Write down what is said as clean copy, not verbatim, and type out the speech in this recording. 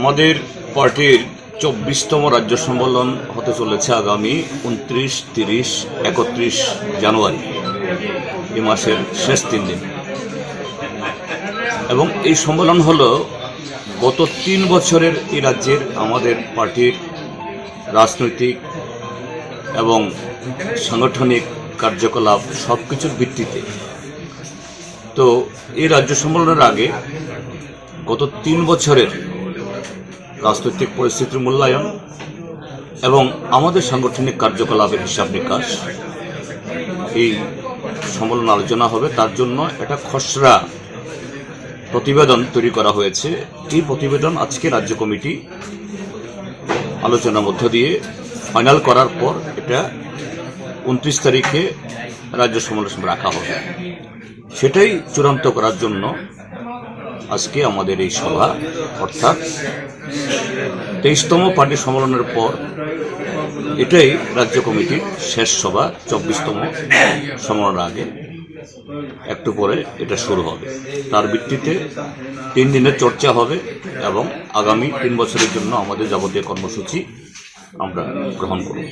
আমাদের পার্টির 24তম রাজ্য সম্মেলন হতে চলেছে আগামী 29, 30, 31 জানুয়ারি, এই মাসের শেষ 3 দিন। এবং এই সম্মেলন হল গত 3 বছরের এই রাজ্যের আমাদের পার্টির রাজনৈতিক এবং সাংগঠনিক কার্যকলাপ সবকিছুর ভিত্তিতে। তো এই রাজ্য সম্মেলনের আগে গত 3 বছরের রাজনৈতিক পরিস্থিতির মূল্যায়ন এবং আমাদের সাংগঠনিক কার্যকলাপের হিসাব নিকাশ এই সম্মেলন আলোচনা হবে। তার জন্য একটা খসড়া প্রতিবেদন তৈরি করা হয়েছে। এই প্রতিবেদন আজকে রাজ্য কমিটি আলোচনার মধ্য দিয়ে ফাইনাল করার পর এটা 29 তারিখে রাজ্য সম্মেলন রাখা হবে। সেটাই চূড়ান্ত করার জন্য আজকে আমাদের এই সভা, অর্থাৎ 23তম পার্টি সম্মেলনের পর এটাই রাজ্য কমিটির শেষ সভা। 24তম সম্মেলনের আগে একটু পরে এটা শুরু হবে। তার ভিত্তিতে 3 দিনের চর্চা হবে এবং আগামী 3 বছরের জন্য আমাদের যাবতীয় কর্মসূচি আমরা গ্রহণ করব।